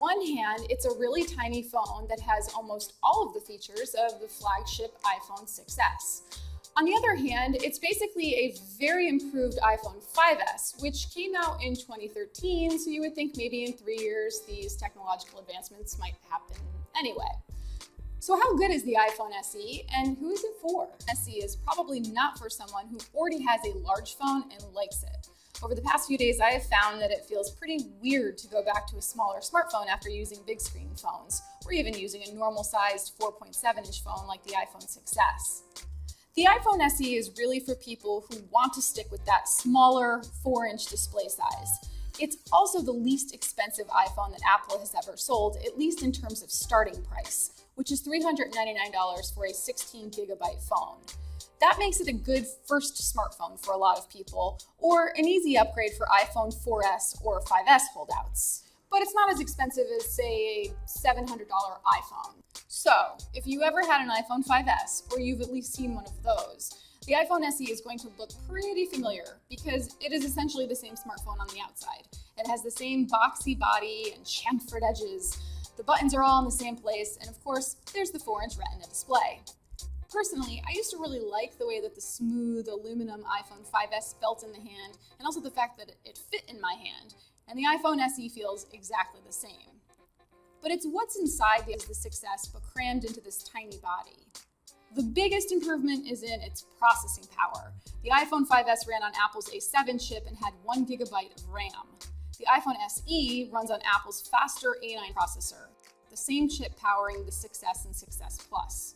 On one hand, it's a really tiny phone that has almost all of the features of the flagship iPhone 6S. On the other hand, it's basically a very improved iPhone 5S, which came out in 2013, so you would think maybe in 3 years these technological advancements might happen anyway. So how good is the iPhone SE, and who is it for? SE is probably not for someone who already has a large phone and likes it. Over the past few days, I have found that it feels pretty weird to go back to a smaller smartphone after using big screen phones, or even using a normal-sized 4.7-inch phone like the iPhone 6S. The iPhone SE is really for people who want to stick with that smaller 4-inch display size. It's also the least expensive iPhone that Apple has ever sold, at least in terms of starting price, which is $399 for a 16-gigabyte phone. That makes it a good first smartphone for a lot of people, or an easy upgrade for iPhone 4S or 5S holdouts. But it's not as expensive as, say, a $700 iPhone. So, if you ever had an iPhone 5S, or you've at least seen one of those, the iPhone SE is going to look pretty familiar because it is essentially the same smartphone on the outside. It has the same boxy body and chamfered edges. The buttons are all in the same place, and of course, there's the 4-inch Retina display. Personally, I used to really like the way that the smooth aluminum iPhone 5S felt in the hand, and also the fact that it fit in my hand, and the iPhone SE feels exactly the same. But it's what's inside the 6S but crammed into this tiny body. The biggest improvement is in its processing power. The iPhone 5S ran on Apple's A7 chip and had 1 gigabyte of RAM. The iPhone SE runs on Apple's faster A9 processor, the same chip powering the 6S and 6S Plus.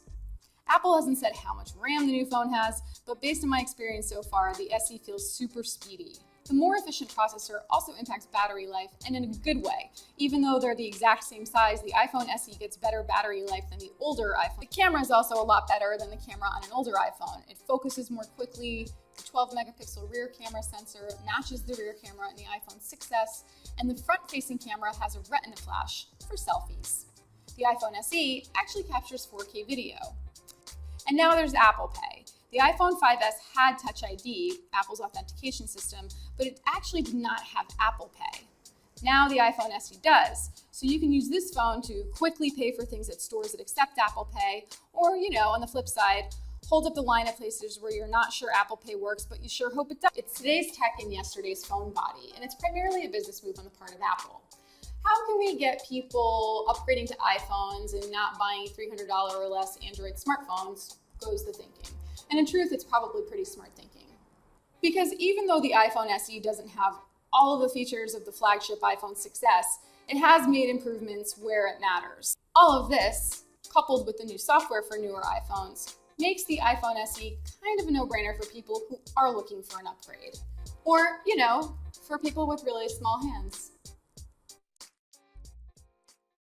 Apple hasn't said how much RAM the new phone has, but based on my experience so far, the SE feels super speedy. The more efficient processor also impacts battery life, and in a good way. Even though they're the exact same size, the iPhone SE gets better battery life than the older iPhone. The camera is also a lot better than the camera on an older iPhone. It focuses more quickly, the 12-megapixel rear camera sensor matches the rear camera in the iPhone 6S, and the front-facing camera has a Retina flash for selfies. The iPhone SE actually captures 4K video. And now there's Apple Pay. The iPhone 5S had Touch ID, Apple's authentication system, but it actually did not have Apple Pay. Now the iPhone SE does, so you can use this phone to quickly pay for things at stores that accept Apple Pay, or, on the flip side, hold up the line at places where you're not sure Apple Pay works, but you sure hope it does. It's today's tech in yesterday's phone body, and it's primarily a business move on the part of Apple. How can we get people upgrading to iPhones and not buying $300 or less Android smartphones, goes the thinking. And in truth, it's probably pretty smart thinking. Because even though the iPhone SE doesn't have all of the features of the flagship iPhone 6S, it has made improvements where it matters. All of this, coupled with the new software for newer iPhones, makes the iPhone SE kind of a no-brainer for people who are looking for an upgrade. Or, for people with really small hands.